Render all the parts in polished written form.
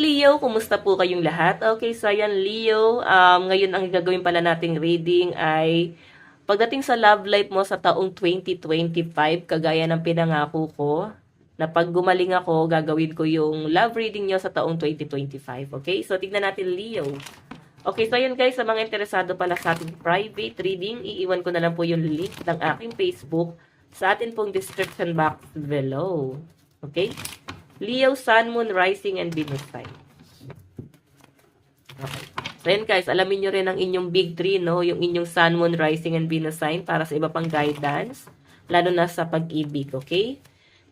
Leo! Kumusta po kayong lahat? Okay, so ayan Leo, ngayon ang gagawin pala nating reading ay pagdating sa love life mo sa taong 2025, kagaya ng pinangako ko, na pag gumaling ako, gagawin ko yung love reading nyo sa taong 2025. Okay, so tignan natin Leo. Okay, so ayan guys, sa mga interesado pala sa ating private reading, iiwan ko na lang po yung link ng aking Facebook sa atin pong description box below. Okay? Leo, Sun, Moon, Rising, and Venus sign. Okay. So yan guys, alamin nyo rin ang inyong big three, no? Yung inyong Sun, Moon, Rising, and Venus sign para sa iba pang guidance, lalo na sa pag-ibig, okay?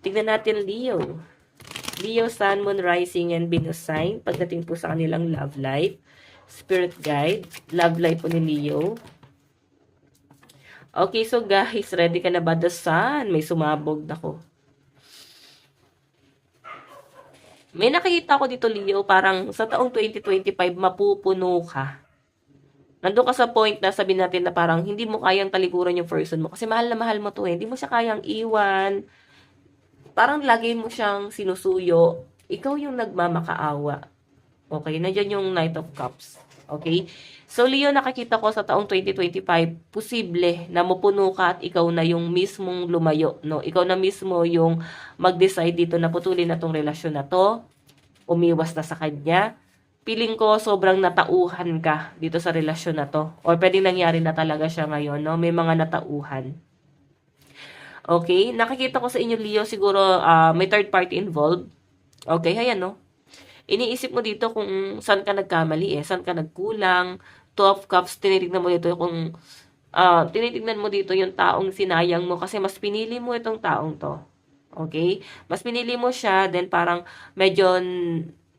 Tignan natin Leo. Leo, Sun, Moon, Rising, and Venus sign pagdating po sa kanilang love life. Spirit guide, love life po ni Leo. Okay, so guys, ready ka na ba? The Sun, may sumabog na ko. May nakikita ko dito, Leo, parang sa taong 2025, mapupuno ka. Nandun ka sa point na sabihin natin na parang hindi mo kayang talikuran yung person mo. Kasi mahal na mahal mo to eh. Hindi mo siya kayang iwan. Parang lagi mo siyang sinusuyo. Ikaw yung nagmamakaawa. Okay, nandiyan yung Knight of Cups. Okay? So, Leo, nakikita ko sa taong 2025, posible na mapuno ka at ikaw na yung mismong lumayo, no? Ikaw na mismo yung mag-decide dito na putulin na tong relasyon na to, umiwas na sa kanya. Feeling ko sobrang natauhan ka dito sa relasyon na to. Or pwedeng nangyari na talaga siya ngayon, no? May mga natauhan. Okay? Nakikita ko sa inyo, Leo, siguro may third party involved. Okay, ayan, no? Iniisip mo dito kung saan ka nagkamali saan ka nagkulang. Two of Cups, tinitignan mo dito kung tinitignan mo dito yung taong sinayang mo kasi mas pinili mo itong taong to. Okay? Mas pinili mo siya, then parang medyo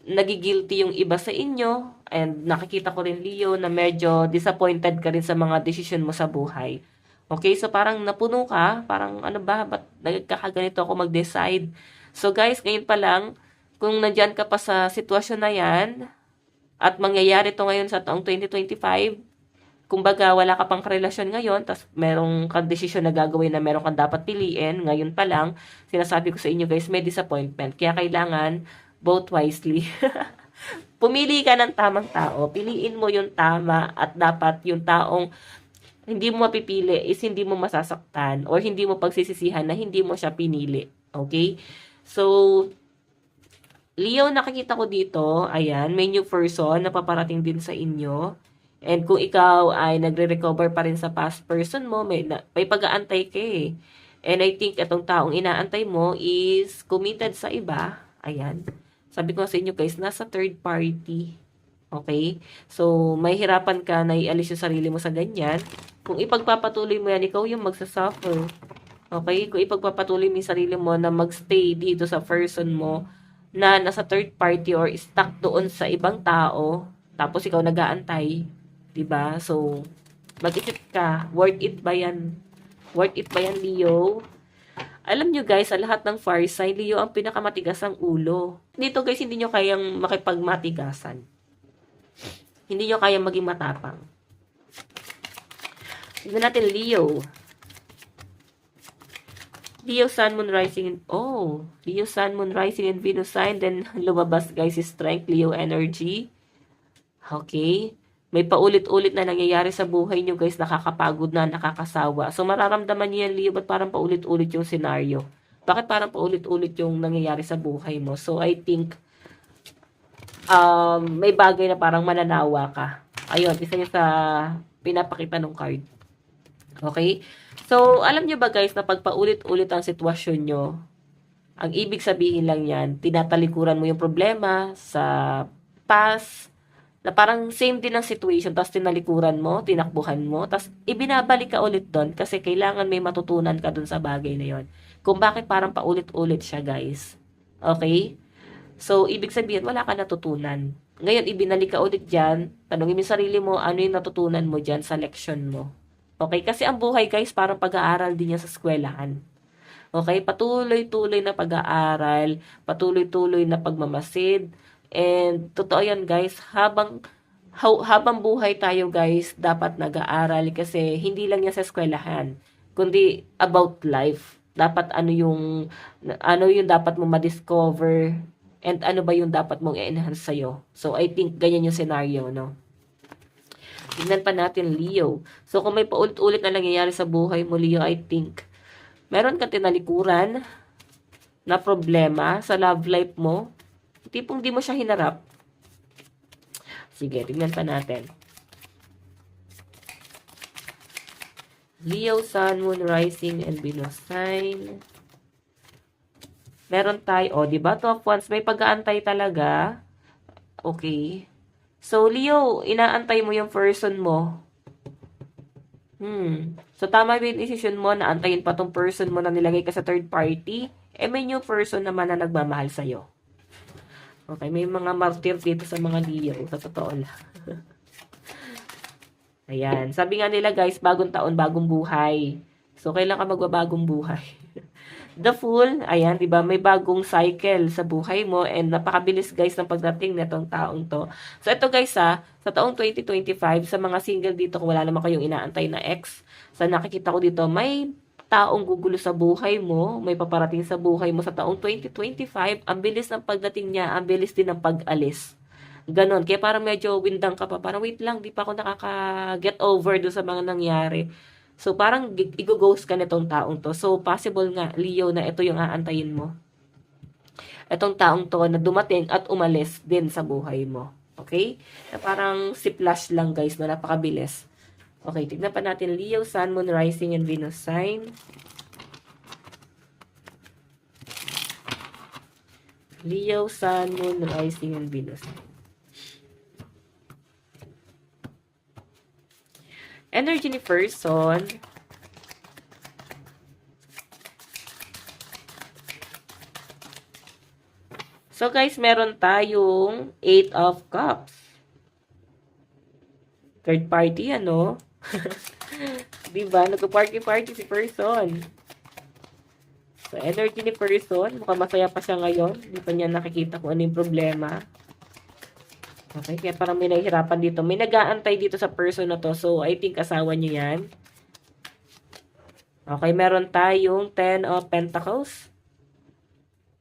nagigilty yung iba sa inyo, and nakikita ko rin, Leo, na medyo disappointed ka rin sa mga decision mo sa buhay. Okay? So parang napuno ka, parang ano ba, ba't nagkakaganito ako mag-decide? So guys, ngayon pa lang, kung nandyan ka pa sa sitwasyon na yan, at mangyayari to ngayon sa taong 2025, kumbaga wala ka pang karelasyon ngayon, tas merong kang desisyon na gagawin na meron kang dapat piliin, ngayon pa lang, sinasabi ko sa inyo guys, may disappointment. Kaya kailangan, vote wisely. Pumili ka ng tamang tao, piliin mo yung tama, at dapat yung taong hindi mo mapipili is hindi mo masasaktan, or hindi mo pagsisisihan na hindi mo siya pinili. Okay? So, Leo, nakikita ko dito, ayan, may new person na paparating din sa inyo. And kung ikaw ay nagre-recover pa rin sa past person mo, may pag-aantay ka eh. And I think itong taong inaantay mo is committed sa iba. Ayan. Sabi ko sa inyo guys, nasa third party. Okay? So, may hirapan ka na ialis yung sarili mo sa ganyan. Kung ipagpapatuloy mo yan, ikaw yung magsasuffer. Okay? Kung ipagpapatuloy mo yung sarili mo na magstay dito sa person mo, na nasa third party or stuck doon sa ibang tao, tapos ikaw nag-aantay, 'di ba? So, mag-isip ka, worth it ba 'yan? Worth it ba 'yan, Leo? Alam nyo guys, sa lahat ng fire sign, Leo ang pinakamatigas ang ulo. Dito guys, hindi nyo kayang makipagmatigasan. Hindi nyo kayang maging matapang. Tignan natin, Leo. Leo, Sun, Moon, Rising, and Leo, Sun, Moon, Rising, and Venus sign. Then, lumabas guys, strength, Leo energy. Okay? May paulit-ulit na nangyayari sa buhay nyo guys, nakakapagod na, nakakasawa. So, mararamdaman niyo yan, Leo, ba't parang paulit-ulit yung scenario? Bakit parang paulit-ulit yung nangyayari sa buhay mo? So, I think, may bagay na parang mananawa ka. Ayun, isa niya sa pinapakita ng card. Okay? So, alam nyo ba guys na pag paulit-ulit ang sitwasyon nyo, ang ibig sabihin lang yan, tinatalikuran mo yung problema sa past, na parang same din ang situation, tapos tinalikuran mo, tinakbuhan mo, tapos ibinabalik ka ulit doon kasi kailangan may matutunan ka doon sa bagay na yon. Kung bakit parang paulit-ulit siya guys. Okay? So, ibig sabihin, wala ka natutunan. Ngayon, ibinalik ka ulit dyan, tanongin mo yung sarili mo, ano yung natutunan mo dyan sa leksyon mo. Okay? Kasi ang buhay guys, parang pag-aaral din yan sa eskwelahan. Okay? Patuloy-tuloy na pag-aaral, patuloy-tuloy na pagmamasid. And totoo yan guys, habang buhay tayo guys, dapat nag-aaral kasi hindi lang yan sa eskwelahan, kundi about life. Dapat ano yung dapat mo ma-discover and ano ba yung dapat mong i-enhance sa'yo. So, I think ganyan yung scenario, no? Tingnan pa natin, Leo. So, kung may paulit-ulit na nangyayari sa buhay mo, Leo, I think, meron kang tinalikuran na problema sa love life mo. Tipong di mo siya hinarap. Sige, tingnan pa natin. Leo, Sun, Moon, Rising, and Venus sign. Meron tayo, di ba? 2 of Wands, may pag-aantay talaga. Okay. So, Leo, inaantay mo yung person mo. So, tama ba yung decision mo na antayin pa tong person mo na nilagay ka sa third party? May new person naman na nagmamahal sa'yo. Okay, may mga martyr dito sa mga Leo. Sa totoo lang. Ayan. Sabi nga nila guys, bagong taon, bagong buhay. So, kailan ka magbabagong buhay? The Fool, ayan, di ba? May bagong cycle sa buhay mo and napakabilis guys ng pagdating nitong taong to. So, ito guys sa taong 2025, sa mga single dito, kung wala naman kayong inaantay na ex, sa nakikita ko dito, may taong gugulo sa buhay mo, may paparating sa buhay mo sa taong 2025, ang bilis ng pagdating niya, ang bilis din ng pag-alis. Ganon. Kaya parang medyo windang ka pa. Parang wait lang, di pa ako nakaka-get over do sa mga nangyari. So, parang i-ghost ka nitong taong to. So, possible nga, Leo, na ito yung aantayin mo. Itong taong to na dumating at umalis din sa buhay mo. Okay? Na parang si flash lang, guys, na napakabilis. Okay, tignan pa natin Leo, Sun, Moon, Rising, and Venus sign. Leo, Sun, Moon, Rising, and Venus. Energy ni person. So guys, meron tayong 8 of Cups. Third party, ano? Diba? Nagpa-party-party si person. So, energy ni person. Mukhang masaya pa siya ngayon. Hindi pa niya nakikita kung ano yung problema. Okay, kaya parang may nahihirapan dito. May nag-aantay dito sa person na to. So, I think asawa niyo yan. Okay, meron tayong 10 of Pentacles.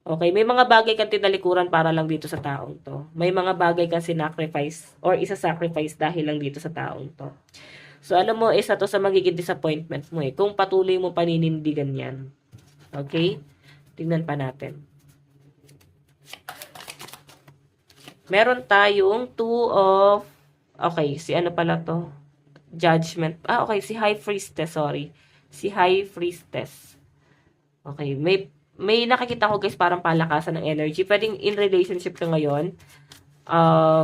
Okay, may mga bagay kang tinalikuran para lang dito sa taong to. May mga bagay kang sinacrifice or isa-sacrifice dahil lang dito sa taong to. So, alam mo, isa to sa magiging disappointment mo eh. Kung patuloy mo paninindigan yan. Okay? Tingnan pa natin. Meron tayong 2 of, okay, si ano pala to? Judgment. Okay, si High Priestess, sorry. Si High Priestess. Okay, may nakikita ko guys parang palakasan ng energy. Pwedeng in relationship ka ngayon.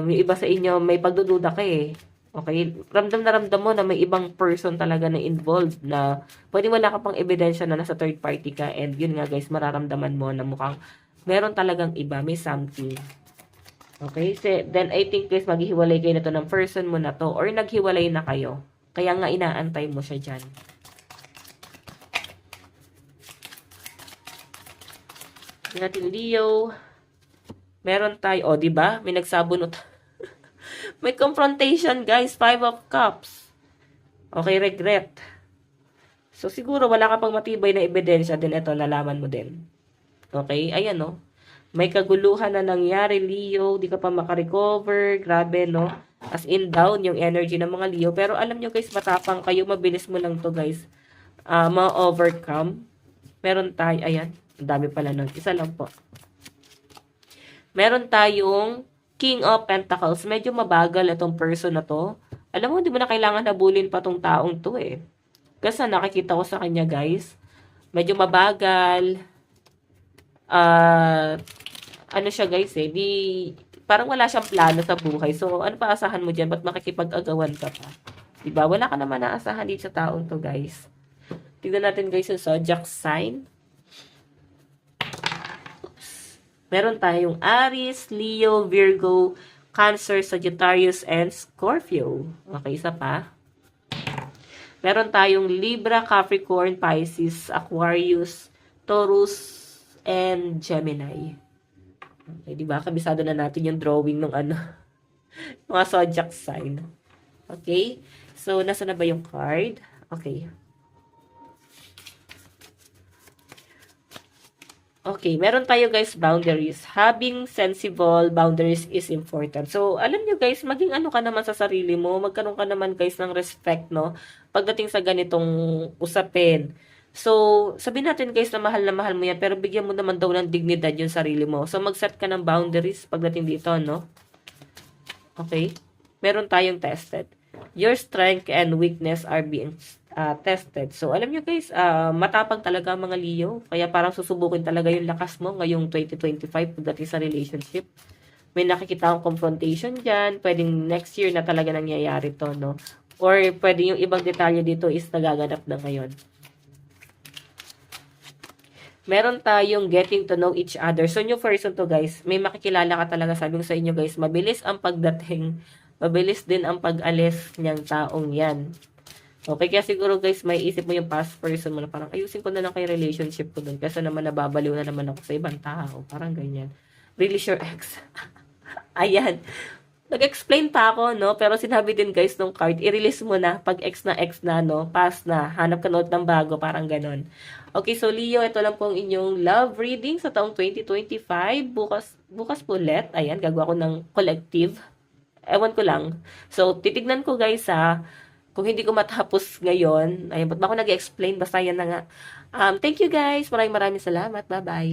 Yung iba sa inyo, may pagdududa ka eh. Okay, ramdam na ramdam mo na may ibang person talaga na involved na pwedeng wala ka pang ebidensya na nasa third party ka and yun nga guys, mararamdaman mo na mukhang meron talagang iba, may something. Okay, so then I think guys, maghihiwalay kayo na to ng person mo na to or naghiwalay na kayo. Kaya nga inaantay mo siya dyan. Natin Leo. Meron tayo, di ba? May nagsabunot. May confrontation, guys. 5 of Cups. Okay, regret. So, siguro wala ka pang matibay na ebidensya din. Ito, lalaman mo din. Okay, ayan, no? May kaguluhan na nangyari, Leo. Di ka pa makarecover. Grabe, no? As in, down yung energy ng mga Leo. Pero alam nyo, guys, matapang kayo. Mabilis mo lang to, guys. Ma-overcome. Meron tayo, ayan. Ang dami pala nun. Isa lang po. Meron tayong King of Pentacles. Medyo mabagal itong person na to. Alam mo, hindi mo na kailangan habulin pa tong taong to eh. Kasi nakikita ko sa kanya, guys. Medyo mabagal. Ano siya, guys eh. Parang wala siyang plano sa buhay. So, ano pa asahan mo dyan? Ba't makikipag-agawan ka pa? Diba? Wala ka naman naasahan dito sa taong to, guys. Tignan natin, guys, yung zodiac sign. Meron tayong Aries, Leo, Virgo, Cancer, Sagittarius, and Scorpio. Okay, isa pa. Meron tayong Libra, Capricorn, Pisces, Aquarius, Taurus, and Gemini. Okay, diba? Kabisado na natin yung drawing ng mga zodiac sign. Okay? So, nasa na ba yung card? Okay. Okay, meron tayo guys boundaries. Having sensible boundaries is important. So, alam nyo guys, maging ano ka naman sa sarili mo, magkaroon ka naman guys ng respect, no? Pagdating sa ganitong usapin. So, sabihin natin guys na mahal mo yan, pero bigyan mo naman daw ng dignidad yung sarili mo. So, mag-set ka ng boundaries pagdating dito, no? Okay? Meron tayong tested. Your strength and weakness are being tested. So, alam nyo guys, matapang talaga ang mga Leo. Kaya parang susubukin talaga yung lakas mo ngayong 2025 pagdating sa relationship. May nakikita akong confrontation dyan. Pwedeng next year na talaga nangyayari to, no? Or pwede yung ibang detalye dito is nagaganap na ngayon. Meron tayong getting to know each other. So, new person to guys, may makikilala ka talaga. Sabi ko sa inyo guys, mabilis ang pagdating, mabilis din ang pag-alis niyang taong yan. Okay, kaya siguro guys, may isip mo yung past person mo na parang ayusin ko na lang kay relationship ko dun. Kasi naman nababaliw na naman ako sa ibang tao. Parang ganyan. Release your ex. Ayan. Nag-explain pa ako, no? Pero sinabi din guys nung card, i-release mo na pag ex na, no? Pass na. Hanap ka note ng bago. Parang ganon. Okay, so Leo, ito lang pong inyong love reading sa taong 2025. Bukas po ulit. Ayan, gagawa ko ng collective. Ewan ko lang. So, titignan ko guys ha. Kung hindi ko matapos ngayon, ayun, ba't ba ako nag-explain? Basta yan na nga. Thank you guys. Maraming salamat. Bye-bye.